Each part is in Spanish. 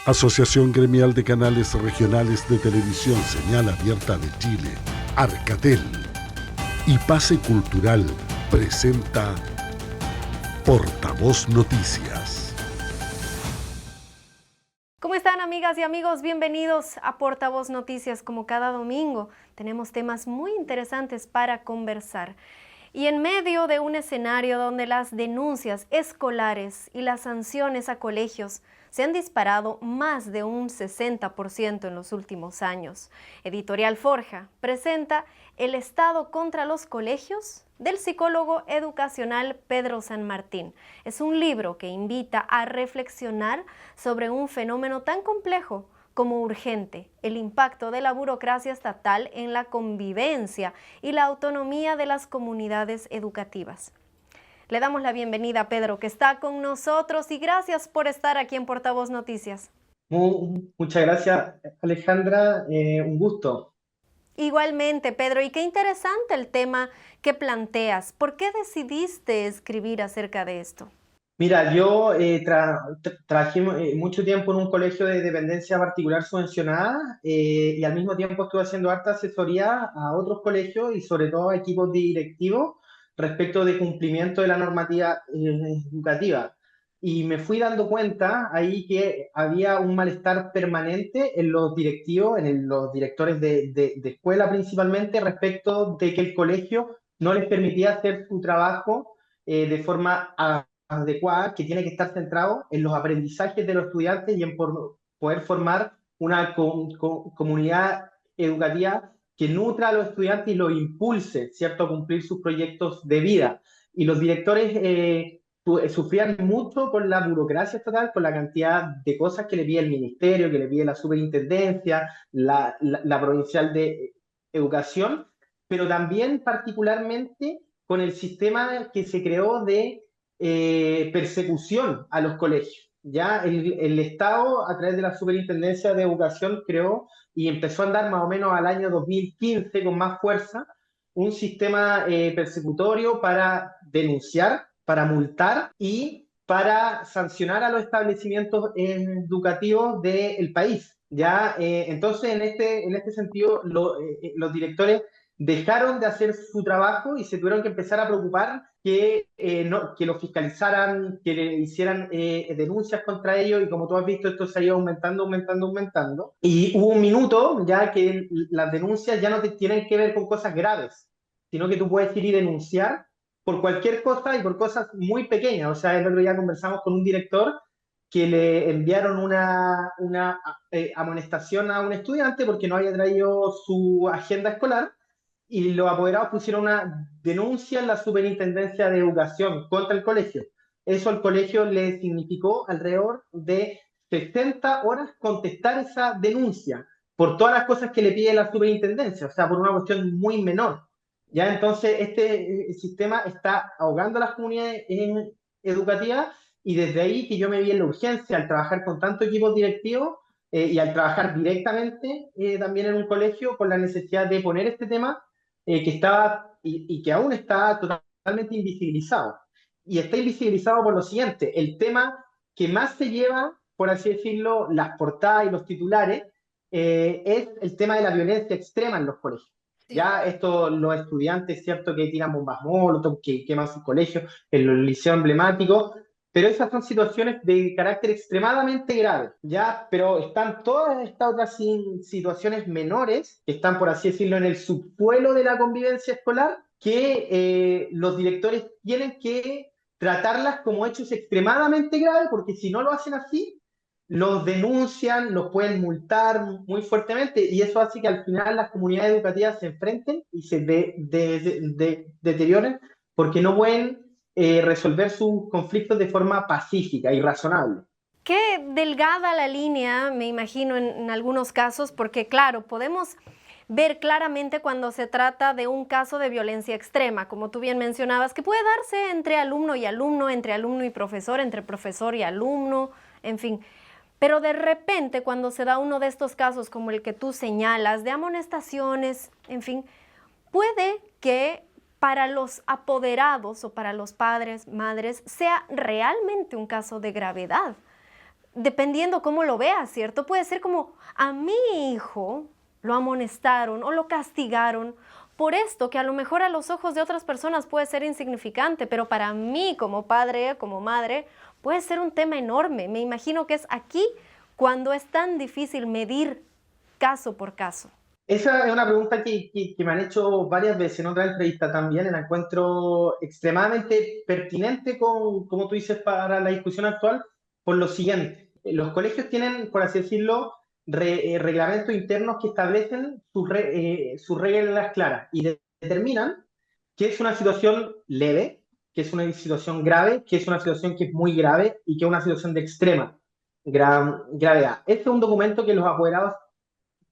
Asociación Gremial de Canales Regionales de Televisión Señal Abierta de Chile, Arcatel y Pase Cultural presenta Portavoz Noticias. ¿Cómo están, amigas y amigos? Bienvenidos a Portavoz Noticias. Como cada domingo, tenemos temas muy interesantes para conversar. Y en medio de un escenario donde las denuncias escolares y las sanciones a colegios se han disparado más de un 60% en los últimos años, Editorial Forja presenta El Estado contra los colegios del psicólogo educacional Pedro San Martín. Es un libro que invita a reflexionar sobre un fenómeno tan complejo como urgente, el impacto de la burocracia estatal en la convivencia y la autonomía de las comunidades educativas. Le damos la bienvenida a Pedro, que está con nosotros, y gracias por estar aquí en Portavoz Noticias. Muchas gracias, Alejandra. Un gusto. Igualmente, Pedro, y qué interesante el tema que planteas. ¿Por qué decidiste escribir acerca de esto? Mira, yo trabajé mucho tiempo en un colegio de dependencia particular subvencionada y al mismo tiempo estuve haciendo harta asesoría a otros colegios y sobre todo a equipos directivos respecto de cumplimiento de la normativa educativa. Y me fui dando cuenta ahí que había un malestar permanente en los directivos, los directores de escuela principalmente, respecto de que el colegio no les permitía hacer su trabajo de forma adecuada, que tiene que estar centrado en los aprendizajes de los estudiantes y en poder formar una comunidad educativa que nutra a los estudiantes y los impulse, ¿cierto?, a cumplir sus proyectos de vida. Y los directores sufrían mucho con la burocracia estatal, con la cantidad de cosas que le pide el ministerio, que le pide la superintendencia, la provincial de educación, pero también particularmente con el sistema que se creó de persecución a los colegios. Ya el Estado, a través de la Superintendencia de Educación, creó y empezó a andar más o menos al año 2015 con más fuerza un sistema persecutorio para denunciar, para multar y para sancionar a los establecimientos educativos del país. ¿Ya? Entonces, en este sentido, los directores dejaron de hacer su trabajo y se tuvieron que empezar a preocupar que los fiscalizaran, que le hicieran denuncias contra ellos, y como tú has visto, esto se ha ido aumentando. Y hubo un minuto ya que las denuncias ya no te tienen que ver con cosas graves, sino que tú puedes ir y denunciar por cualquier cosa y por cosas muy pequeñas. O sea, el otro día conversamos con un director que le enviaron una amonestación a un estudiante porque no había traído su agenda escolar, y los apoderados pusieron una denuncia en la Superintendencia de Educación contra el colegio. Eso al colegio le significó alrededor de 60 horas contestar esa denuncia por todas las cosas que le pide la superintendencia, o sea, por una cuestión muy menor. Ya, entonces este sistema está ahogando a las comunidades educativas, y desde ahí que yo me vi en la urgencia, al trabajar con tantos equipos directivos y al trabajar directamente también en un colegio, con la necesidad de poner este tema que estaba y que aún está totalmente invisibilizado. Y está invisibilizado por lo siguiente: el tema que más se lleva, por así decirlo, las portadas y los titulares, es el tema de la violencia extrema en los colegios. Sí. Ya esto, los estudiantes, cierto, que tiran bombas molotov, que queman sus colegios, en los liceos emblemáticos, pero esas son situaciones de carácter extremadamente grave, ¿ya? Pero están todas estas otras situaciones menores, que están, por así decirlo, en el subsuelo de la convivencia escolar, que los directores tienen que tratarlas como hechos extremadamente graves, porque si no lo hacen así, los denuncian, los pueden multar muy fuertemente, y eso hace que al final las comunidades educativas se enfrenten y se deterioren, porque no pueden resolver sus conflictos de forma pacífica y razonable. Qué delgada la línea, me imagino, en algunos casos, porque claro, podemos ver claramente cuando se trata de un caso de violencia extrema, como tú bien mencionabas, que puede darse entre alumno y alumno, entre alumno y profesor, entre profesor y alumno, en fin. Pero de repente, cuando se da uno de estos casos como el que tú señalas, de amonestaciones, en fin, puede que para los apoderados o para los padres, madres, sea realmente un caso de gravedad. dependiendo cómo lo veas, ¿cierto? Puede ser como a mi hijo lo amonestaron o lo castigaron por esto que a lo mejor a los ojos de otras personas puede ser insignificante, pero para mí como padre, como madre, puede ser un tema enorme. Me imagino que es aquí cuando es tan difícil medir caso por caso. Esa es una pregunta que me han hecho varias veces en otra entrevista también, y la encuentro extremadamente pertinente, como tú dices, para la discusión actual, por lo siguiente. Los colegios tienen, por así decirlo, reglamentos internos que establecen sus reglas claras y determinan qué es una situación leve, qué es una situación grave, qué es una situación que es muy grave y qué es una situación de extrema gravedad. Este es un documento que los apoderados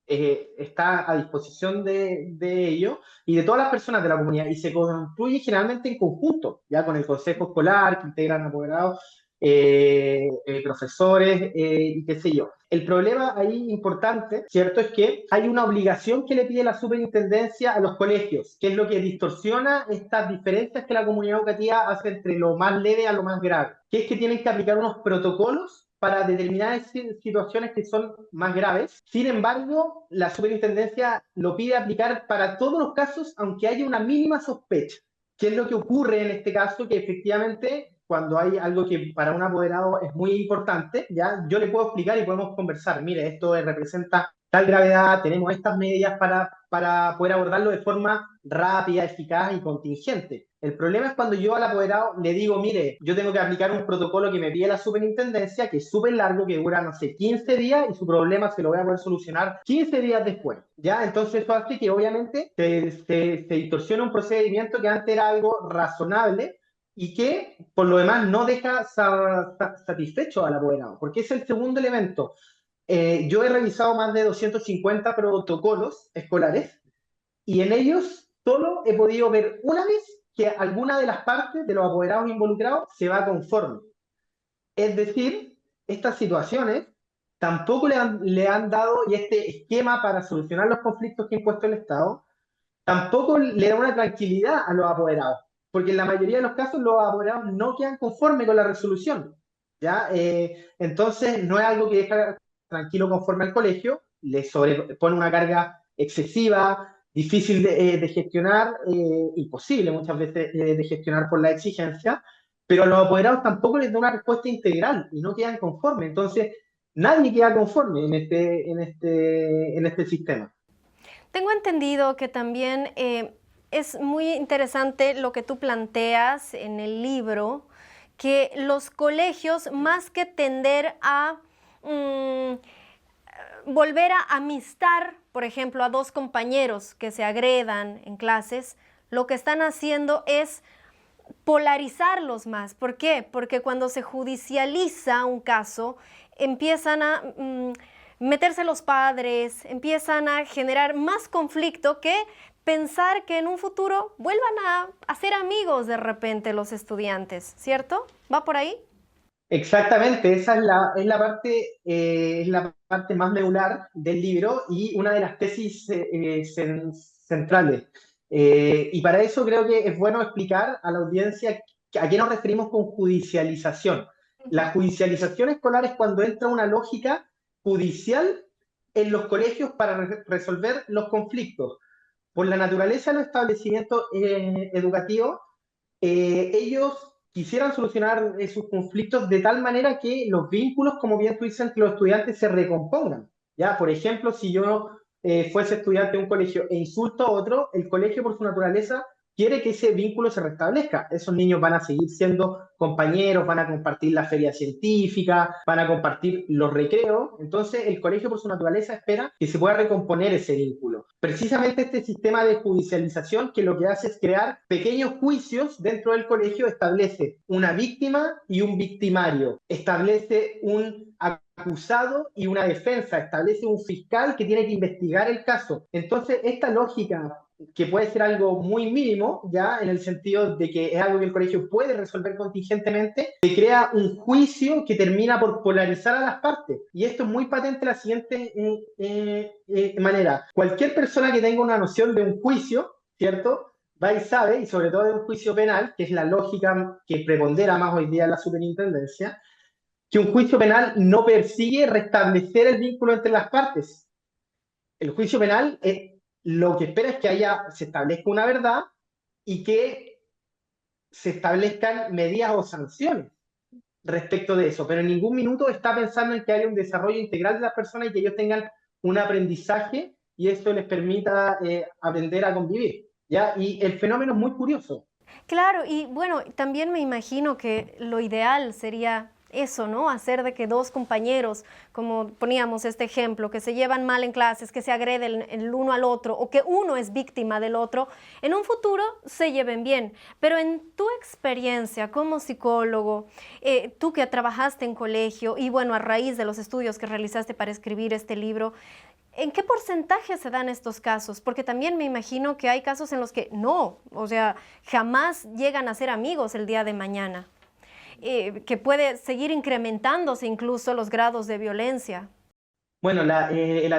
está a disposición de ellos y de todas las personas de la comunidad, y se construye generalmente en conjunto, ya con el consejo escolar, que integran apoderados, profesores, y qué sé yo. El problema ahí importante, ¿cierto?, es que hay una obligación que le pide la superintendencia a los colegios, que es lo que distorsiona estas diferencias que la comunidad educativa hace entre lo más leve a lo más grave, que es que tienen que aplicar unos protocolos para determinadas situaciones que son más graves. Sin embargo, la superintendencia lo pide aplicar para todos los casos, aunque haya una mínima sospecha. ¿Qué es lo que ocurre en este caso? Que efectivamente, cuando hay algo que para un apoderado es muy importante, ya yo le puedo explicar y podemos conversar. Mire, esto representa tal gravedad, tenemos estas medidas para poder abordarlo de forma rápida, eficaz y contingente. El problema es cuando yo al apoderado le digo, mire, yo tengo que aplicar un protocolo que me pide la superintendencia, que es súper largo, que dura, no sé, 15 días, y su problema se lo voy a poder solucionar 15 días después, ¿ya? Entonces eso hace que obviamente se distorsione un procedimiento que antes era algo razonable y que, por lo demás, no deja satisfecho al apoderado, porque es el segundo elemento. Yo he revisado más de 250 protocolos escolares y en ellos solo he podido ver una vez que alguna de las partes de los apoderados involucrados se va conforme. Es decir, estas situaciones tampoco le han dado, y este esquema para solucionar los conflictos que ha impuesto el Estado, tampoco le da una tranquilidad a los apoderados, porque en la mayoría de los casos los apoderados no quedan conformes con la resolución, ¿ya? Entonces no es algo que deja tranquilo conforme al colegio, le sobrepone una carga excesiva, difícil de gestionar, imposible muchas veces de gestionar por la exigencia, pero a los apoderados tampoco les da una respuesta integral y no quedan conformes. Entonces, nadie queda conforme en este sistema. Tengo entendido que también es muy interesante lo que tú planteas en el libro, que los colegios, más que tender a volver a amistar, por ejemplo, a dos compañeros que se agredan en clases, lo que están haciendo es polarizarlos más. ¿Por qué? Porque cuando se judicializa un caso, empiezan a meterse los padres, empiezan a generar más conflicto que pensar que en un futuro vuelvan a ser amigos de repente los estudiantes, ¿cierto? ¿Va por ahí? Exactamente, esa es la parte más medular del libro y una de las tesis centrales. Y para eso creo que es bueno explicar a la audiencia a qué nos referimos con judicialización. La judicialización escolar es cuando entra una lógica judicial en los colegios para resolver los conflictos. Por la naturaleza de los establecimientos educativos, ellos quisieran solucionar sus conflictos de tal manera que los vínculos, como bien tú dices, entre los estudiantes se recompongan. ¿Ya? Por ejemplo, si yo fuese estudiante de un colegio e insulto a otro, el colegio por su naturaleza quiere que ese vínculo se restablezca. Esos niños van a seguir siendo compañeros, van a compartir la feria científica, van a compartir los recreos. Entonces, el colegio por su naturaleza espera que se pueda recomponer ese vínculo. Precisamente este sistema de judicialización, que lo que hace es crear pequeños juicios dentro del colegio, establece una víctima y un victimario, establece un acusado y una defensa, establece un fiscal que tiene que investigar el caso. Entonces, esta lógica, que puede ser algo muy mínimo, ya en el sentido de que es algo que el colegio puede resolver contingentemente, se crea un juicio que termina por polarizar a las partes. Y esto es muy patente de la siguiente manera. Cualquier persona que tenga una noción de un juicio, ¿cierto?, va y sabe, y sobre todo de un juicio penal, que es la lógica que prepondera más hoy día en la superintendencia, que un juicio penal no persigue restablecer el vínculo entre las partes. El juicio penal lo que espera es que se establezca una verdad y que se establezcan medidas o sanciones respecto de eso, pero en ningún minuto está pensando en que haya un desarrollo integral de las personas y que ellos tengan un aprendizaje y eso les permita aprender a convivir, ¿ya? Y el fenómeno es muy curioso. Claro, y bueno, también me imagino que lo ideal sería eso, ¿no? Hacer de que dos compañeros, como poníamos este ejemplo, que se llevan mal en clases, que se agreden el uno al otro o que uno es víctima del otro, en un futuro se lleven bien. Pero en tu experiencia como psicólogo, tú que trabajaste en colegio y bueno, a raíz de los estudios que realizaste para escribir este libro, ¿en qué porcentaje se dan estos casos? Porque también me imagino que hay casos en los que no, o sea, jamás llegan a ser amigos el día de mañana, que puede seguir incrementándose incluso los grados de violencia. Bueno, la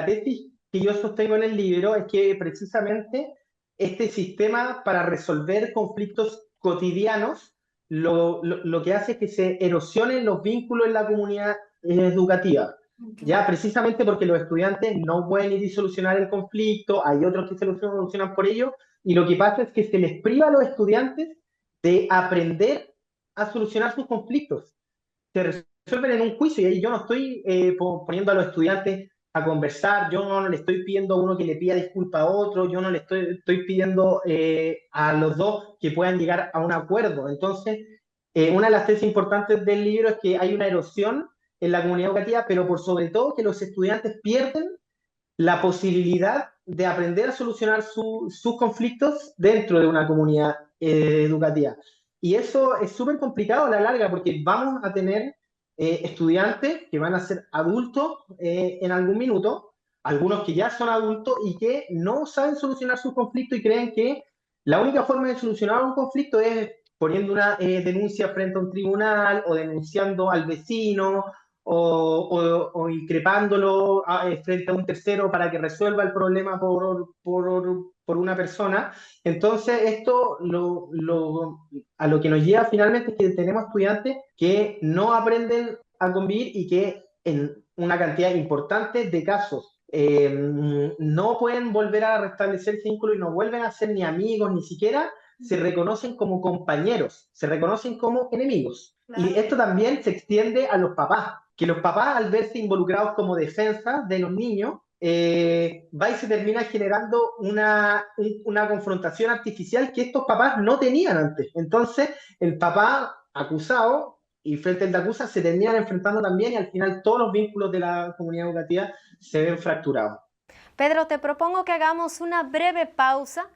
tesis que yo sostengo en el libro es que precisamente este sistema para resolver conflictos cotidianos lo que hace es que se erosionen los vínculos en la comunidad educativa. Ya precisamente porque los estudiantes no pueden ir y solucionar el conflicto, hay otros que se lo solucionan por ello, y lo que pasa es que se les priva a los estudiantes de aprender a solucionar sus conflictos. Se resuelven en un juicio y ahí yo no estoy poniendo a los estudiantes a conversar, yo no le estoy pidiendo a uno que le pida disculpa a otro, yo no le estoy pidiendo a los dos que puedan llegar a un acuerdo. Entonces, una de las tesis importantes del libro es que hay una erosión en la comunidad educativa, pero por sobre todo que los estudiantes pierden la posibilidad de aprender a solucionar sus conflictos dentro de una comunidad educativa. Y eso es súper complicado a la larga porque vamos a tener estudiantes que van a ser adultos en algún minuto, algunos que ya son adultos y que no saben solucionar sus conflictos y creen que la única forma de solucionar un conflicto es poniendo una denuncia frente a un tribunal o denunciando al vecino o increpándolo frente a un tercero para que resuelva el problema por una persona. Entonces, esto a lo que nos lleva finalmente es que tenemos estudiantes que no aprenden a convivir y que en una cantidad importante de casos no pueden volver a restablecer vínculo y no vuelven a ser ni amigos, ni siquiera se reconocen como compañeros, se reconocen como enemigos. Claro. Y esto también se extiende a los papás, que los papás al verse involucrados como defensa de los niños, va y se termina generando una confrontación artificial que estos papás no tenían antes. Entonces, el papá acusado y frente al de acusa se terminan enfrentando también y al final todos los vínculos de la comunidad educativa se ven fracturados. Pedro, te propongo que hagamos una breve pausa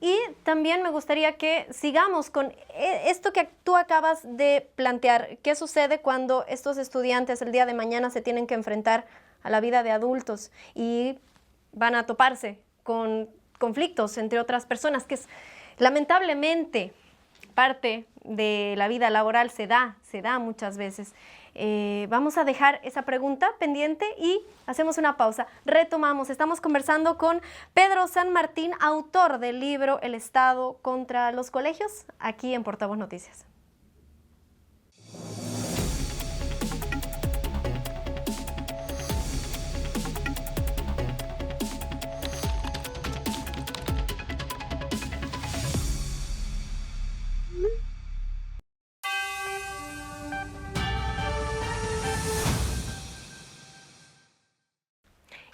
y también me gustaría que sigamos con esto que tú acabas de plantear. ¿Qué sucede cuando estos estudiantes el día de mañana se tienen que enfrentar a la vida de adultos y van a toparse con conflictos entre otras personas, que es lamentablemente parte de la vida laboral, se da muchas veces? Vamos a dejar esa pregunta pendiente y hacemos una pausa. Retomamos, estamos conversando con Pedro San Martín, autor del libro El Estado contra los colegios, aquí en Portavoz Noticias.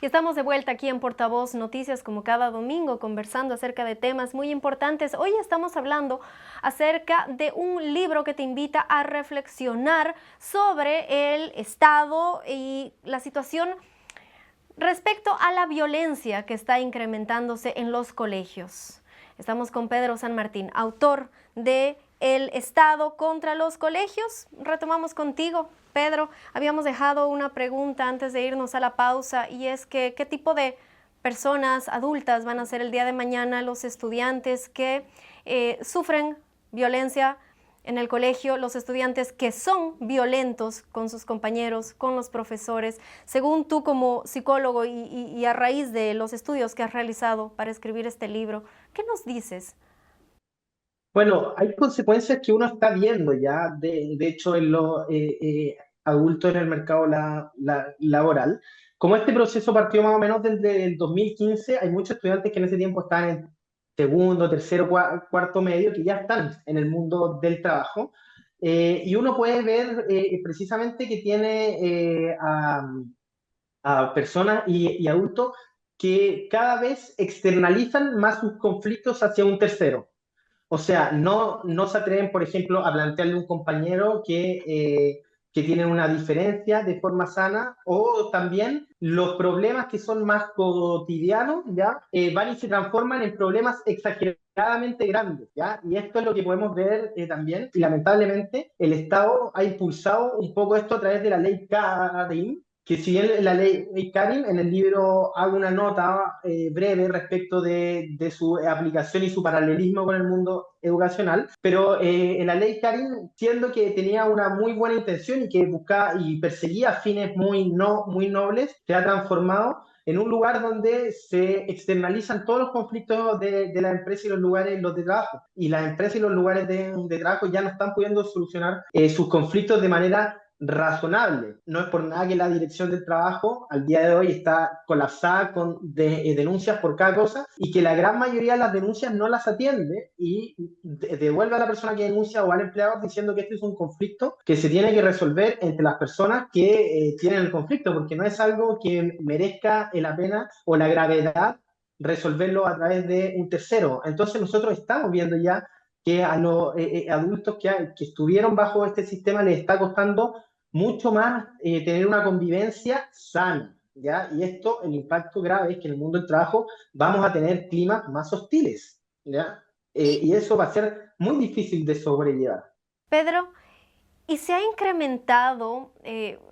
Y estamos de vuelta aquí en Portavoz Noticias como cada domingo conversando acerca de temas muy importantes. Hoy estamos hablando acerca de un libro que te invita a reflexionar sobre el Estado y la situación respecto a la violencia que está incrementándose en los colegios. Estamos con Pedro San Martín, autor de El Estado contra los colegios. Retomamos contigo, Pedro. Habíamos dejado una pregunta antes de irnos a la pausa y es que ¿qué tipo de personas adultas van a ser el día de mañana los estudiantes que sufren violencia en el colegio, los estudiantes que son violentos con sus compañeros, con los profesores? Según tú como psicólogo y a raíz de los estudios que has realizado para escribir este libro, ¿qué nos dices? Bueno, hay consecuencias que uno está viendo ya, de hecho, adultos en el mercado laboral. Como este proceso partió más o menos desde el 2015, hay muchos estudiantes que en ese tiempo están en segundo, tercero, cuarto medio, que ya están en el mundo del trabajo. Y uno puede ver precisamente que tiene a personas y adultos que cada vez externalizan más sus conflictos hacia un tercero. O sea, no se atreven, por ejemplo, a plantearle a un compañero que tienen una diferencia de forma sana, o también los problemas que son más cotidianos, ¿ya? Van y se transforman en problemas exageradamente grandes, ¿ya? Y esto es lo que podemos ver también, y lamentablemente el Estado ha impulsado un poco esto a través de la ley Karim, que si bien la ley Karim, en el libro hago una nota breve respecto de su aplicación y su paralelismo con el mundo educacional, pero en la ley Karim, siendo que tenía una muy buena intención y que buscaba y perseguía fines muy nobles, se ha transformado en un lugar donde se externalizan todos los conflictos de la empresa y los lugares los de trabajo. Y las empresas y los lugares de trabajo ya no están pudiendo solucionar sus conflictos de manera razonable. No es por nada que la dirección del trabajo al día de hoy está colapsada con denuncias por cada cosa, y que la gran mayoría de las denuncias no las atiende y devuelve a la persona que denuncia o al empleador diciendo que este es un conflicto que se tiene que resolver entre las personas que tienen el conflicto, porque no es algo que merezca la pena o la gravedad resolverlo a través de un tercero. Entonces nosotros estamos viendo ya que a los adultos que estuvieron bajo este sistema les está costando mucho más tener una convivencia sana, ¿ya? Y esto, el impacto grave es que en el mundo del trabajo vamos a tener climas más hostiles, ¿ya? Y Y eso va a ser muy difícil de sobrellevar. Pedro, ¿y se ha incrementado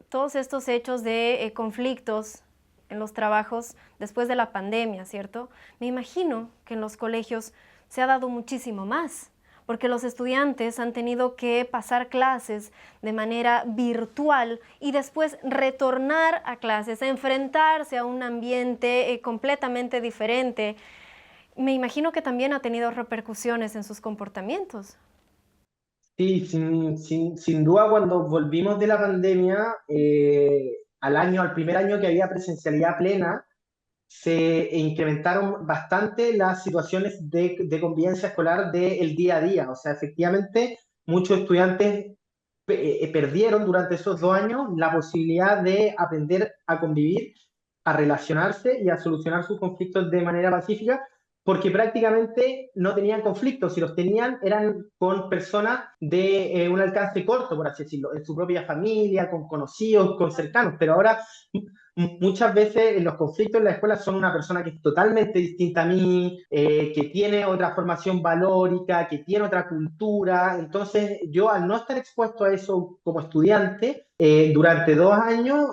todos estos hechos de conflictos en los trabajos después de la pandemia, cierto? Me imagino que en los colegios se ha dado muchísimo más, porque los estudiantes han tenido que pasar clases de manera virtual y después retornar a clases, a enfrentarse a un ambiente completamente diferente. Me imagino que también ha tenido repercusiones en sus comportamientos. Sí, sin duda, cuando volvimos de la pandemia, al primer año que había presencialidad plena, se incrementaron bastante las situaciones de convivencia escolar del día a día. O sea, efectivamente, muchos estudiantes perdieron durante esos 2 años la posibilidad de aprender a convivir, a relacionarse y a solucionar sus conflictos de manera pacífica, porque prácticamente no tenían conflictos. Si los tenían, eran con personas de un alcance corto, por así decirlo, en su propia familia, con conocidos, con cercanos. Pero ahora muchas veces los conflictos en la escuela son una persona que es totalmente distinta a mí, que tiene otra formación valórica, que tiene otra cultura. Entonces, yo al no estar expuesto a eso como estudiante, durante 2 años,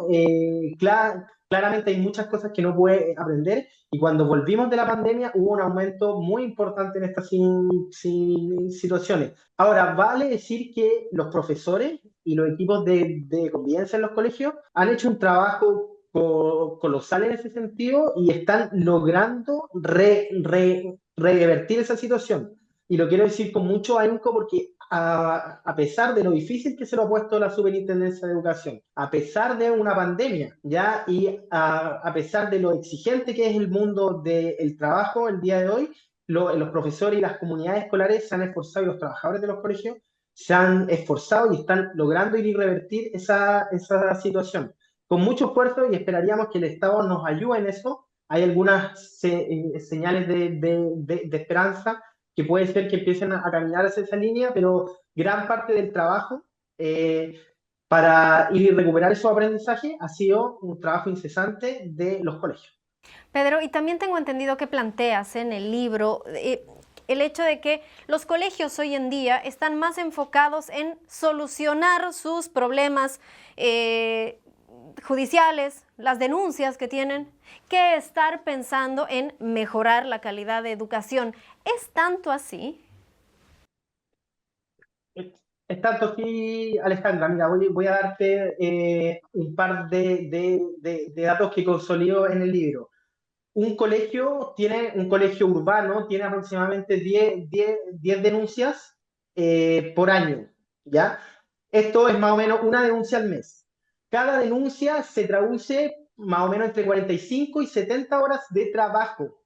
claramente hay muchas cosas que no pude aprender, y cuando volvimos de la pandemia hubo un aumento muy importante en estas situaciones. Ahora, vale decir que los profesores y los equipos de convivencia en los colegios han hecho un trabajo colosal en ese sentido y están logrando revertir esa situación. Y lo quiero decir con mucho ahínco porque a pesar de lo difícil que se lo ha puesto la Superintendencia de Educación, a pesar de una pandemia, ¿ya? Y a pesar de lo exigente que es el mundo del trabajo el día de hoy, los profesores y las comunidades escolares se han esforzado, y los trabajadores de los colegios se han esforzado y están logrando ir y revertir esa situación con mucho esfuerzo, y esperaríamos que el Estado nos ayude en eso. Hay algunas señales de esperanza que puede ser que empiecen a caminar hacia esa línea, pero gran parte del trabajo para ir y recuperar esos aprendizajes ha sido un trabajo incesante de los colegios. Pedro, y también tengo entendido que planteas en el libro el hecho de que los colegios hoy en día están más enfocados en solucionar sus problemas judiciales, las denuncias que tienen, que estar pensando en mejorar la calidad de educación. ¿Es tanto así? Es tanto así, Alejandra. Mira, voy a darte un par de datos que consolido en el libro. Un colegio urbano tiene aproximadamente 10 denuncias por año, ¿ya? Esto es más o menos una denuncia al mes. cada denuncia se traduce más o menos entre 45 y 70 horas de trabajo.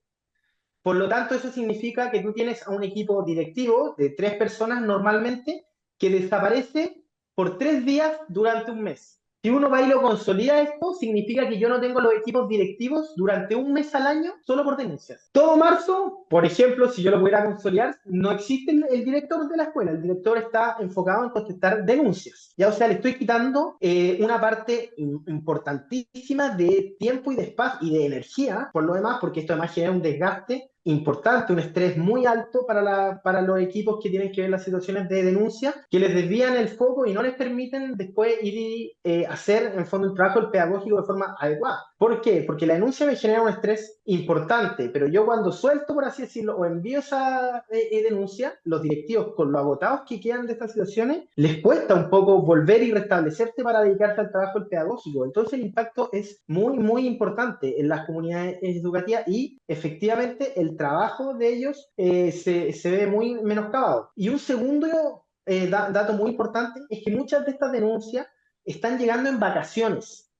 Por lo tanto, eso significa que tú tienes a un equipo directivo de 3 personas normalmente que desaparece por 3 días durante un mes. Si uno va y lo consolida esto, significa que yo no tengo los equipos directivos durante un mes al año solo por denuncias. Todo marzo, por ejemplo, si yo lo pudiera consolidar, no existe el director de la escuela. El director está enfocado en contestar denuncias. Ya, o sea, le estoy quitando una parte importantísima de tiempo y de espacio y de energía, por lo demás, porque esto además genera un desgaste importante, un estrés muy alto para los equipos que tienen que ver las situaciones de denuncia, que les desvían el foco y no les permiten después ir y hacer, en fondo, el trabajo pedagógico de forma adecuada. ¿Por qué? Porque la denuncia me genera un estrés importante, pero yo cuando suelto, por así decirlo, o envío esa denuncia, los directivos, con lo agotados que quedan de estas situaciones, les cuesta un poco volver y restablecerse para dedicarse al trabajo pedagógico. Entonces el impacto es muy, muy importante en las comunidades educativas y efectivamente el trabajo de ellos se ve muy menoscabado. Y un segundo dato muy importante es que muchas de estas denuncias están llegando en vacaciones,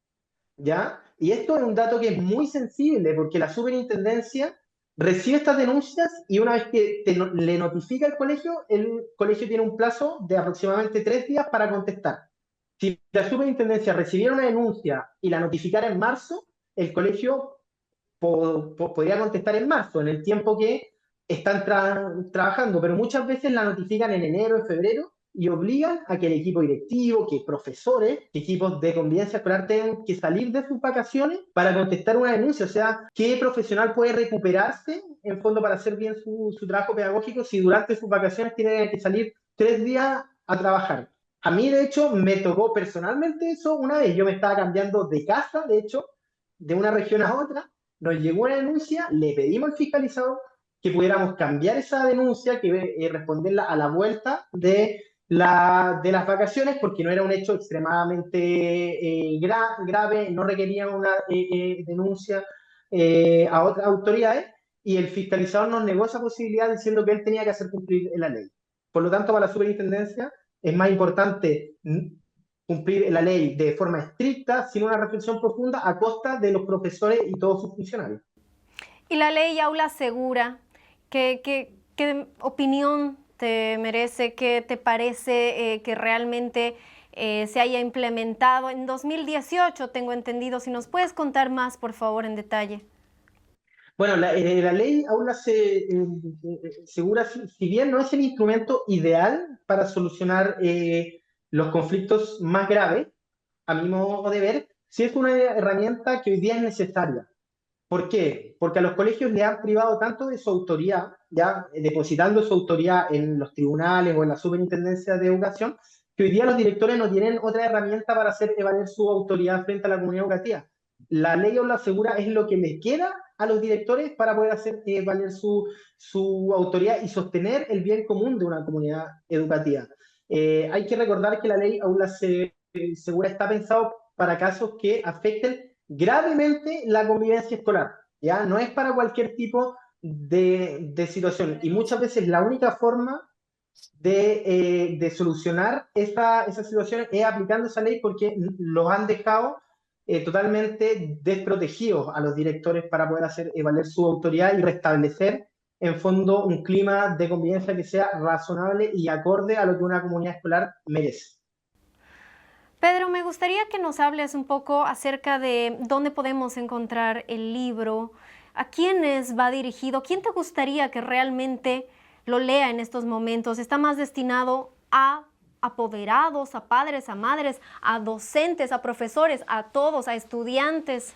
¿ya? Y esto es un dato que es muy sensible porque la superintendencia recibe estas denuncias y una vez que le notifica el colegio tiene un plazo de aproximadamente 3 días para contestar. Si la superintendencia recibiera una denuncia y la notificara en marzo, el colegio podría contestar en marzo, en el tiempo que están trabajando, pero muchas veces la notifican en enero, en febrero, y obligan a que el equipo directivo, que profesores, que equipos de convivencia escolar tengan que salir de sus vacaciones para contestar una denuncia. O sea, ¿qué profesional puede recuperarse en fondo para hacer bien su trabajo pedagógico si durante sus vacaciones tiene que salir 3 días a trabajar? A mí, de hecho, me tocó personalmente eso una vez. Yo me estaba cambiando de casa, de hecho, de una región a otra, nos llegó una denuncia, le pedimos al fiscalizador que pudiéramos cambiar esa denuncia, que responderla a la vuelta de las vacaciones, porque no era un hecho extremadamente grave, no requería una denuncia a otras autoridades, y el fiscalizador nos negó esa posibilidad diciendo que él tenía que hacer cumplir la ley. Por lo tanto, para la superintendencia es más importante cumplir la ley de forma estricta, sin una reflexión profunda, a costa de los profesores y todos sus funcionarios. Y la ley aula segura, ¿qué opinión te merece? ¿Qué te parece que realmente se haya implementado en 2018, tengo entendido? Si nos puedes contar más, por favor, en detalle. Bueno, la ley aula segura, si bien no es el instrumento ideal para solucionar los conflictos más graves, a mi modo de ver, sí es una herramienta que hoy día es necesaria. ¿Por qué? Porque a los colegios le han privado tanto de su autoridad, ya depositando su autoridad en los tribunales o en la superintendencia de educación, que hoy día los directores no tienen otra herramienta para hacer valer su autoridad frente a la comunidad educativa. La ley aula segura es lo que les queda a los directores para poder hacer valer su autoridad y sostener el bien común de una comunidad educativa. Hay que recordar que la ley aula segura está pensado para casos que afecten gravemente la convivencia escolar, ¿ya? No es para cualquier tipo de situación. Y muchas veces la única forma de solucionar esa situación es aplicando esa ley porque los han dejado totalmente desprotegidos a los directores para poder hacer valer su autoridad y restablecer en fondo un clima de convivencia que sea razonable y acorde a lo que una comunidad escolar merece. Pedro, me gustaría que nos hables un poco acerca de dónde podemos encontrar el libro, a quiénes va dirigido, quién te gustaría que realmente lo lea en estos momentos. ¿Está más destinado a apoderados, a padres, a madres, a docentes, a profesores, a todos, a estudiantes?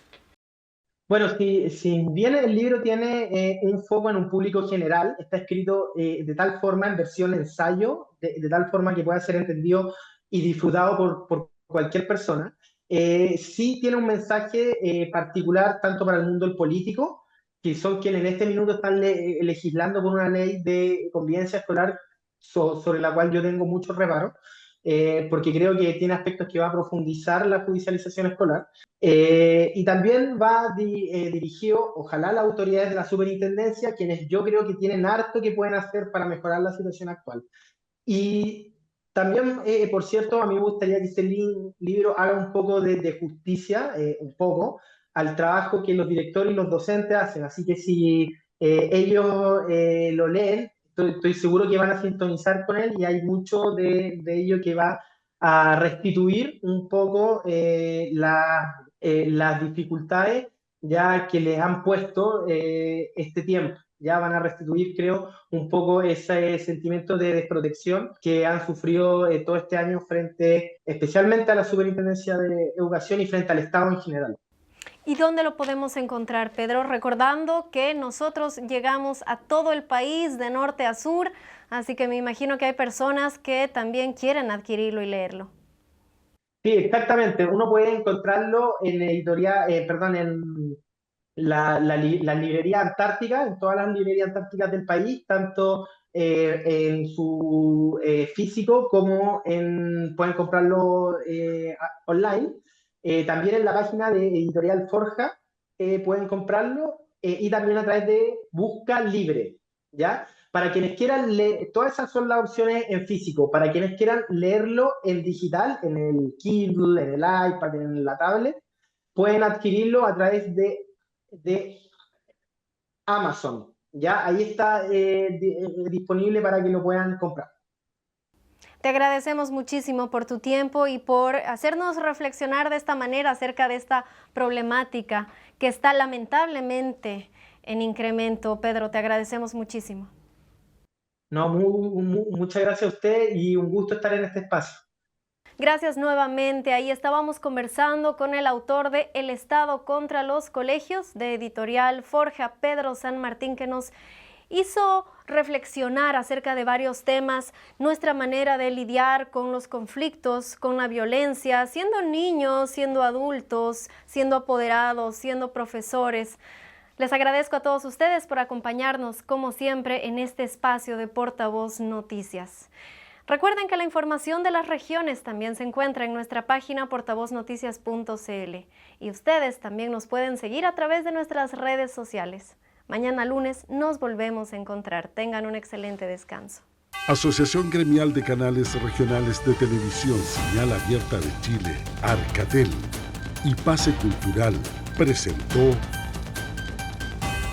Bueno, si bien el libro tiene un foco en un público general, está escrito de tal forma en versión ensayo, de tal forma que pueda ser entendido y disfrutado por cualquier persona, sí tiene un mensaje particular tanto para el mundo del político, que son quienes en este minuto están legislando por una ley de convivencia escolar sobre la cual yo tengo mucho reparo, porque creo que tiene aspectos que va a profundizar la judicialización escolar. Y también va dirigido, ojalá, a las autoridades de la superintendencia, quienes yo creo que tienen harto que pueden hacer para mejorar la situación actual. Y También, por cierto, a mí me gustaría que ese libro haga un poco de justicia, un poco, al trabajo que los directores y los docentes hacen. Así que si ellos lo leen, estoy seguro que van a sintonizar con él y hay mucho de ello que va a restituir un poco las dificultades ya que les han puesto este tiempo. Ya van a restituir, creo, un poco ese sentimiento de desprotección que han sufrido todo este año frente especialmente a la Superintendencia de Educación y frente al Estado en general. ¿Y dónde lo podemos encontrar, Pedro? Recordando que nosotros llegamos a todo el país, de norte a sur, así que me imagino que hay personas que también quieren adquirirlo y leerlo. Sí, exactamente. Uno puede encontrarlo en editorial, perdón, en la librería antártica, en todas las librerías antárticas del país, tanto en su físico como pueden comprarlo online. También en la página de Editorial Forja pueden comprarlo y también a través de Busca Libre, ¿ya? Para quienes quieran leer, todas esas son las opciones en físico. Para quienes quieran leerlo en digital, en el Kindle, en el iPad, en la tablet, pueden adquirirlo a través de Amazon. ¿Ya? Ahí está disponible para que lo puedan comprar. Te agradecemos muchísimo por tu tiempo y por hacernos reflexionar de esta manera acerca de esta problemática que está lamentablemente en incremento. Pedro, te agradecemos muchísimo. No, muchas gracias a usted y un gusto estar en este espacio. Gracias nuevamente. Ahí estábamos conversando con el autor de El Estado contra los Colegios, de Editorial Forja, Pedro San Martín, que nos hizo reflexionar acerca de varios temas, nuestra manera de lidiar con los conflictos, con la violencia, siendo niños, siendo adultos, siendo apoderados, siendo profesores. Les agradezco a todos ustedes por acompañarnos, como siempre, en este espacio de Portavoz Noticias. Recuerden que la información de las regiones también se encuentra en nuestra página portavoznoticias.cl y ustedes también nos pueden seguir a través de nuestras redes sociales. Mañana lunes nos volvemos a encontrar. Tengan un excelente descanso. Asociación Gremial de Canales Regionales de Televisión Señal Abierta de Chile, Arcatel y Pase Cultural presentó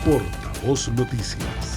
Portavoz Noticias.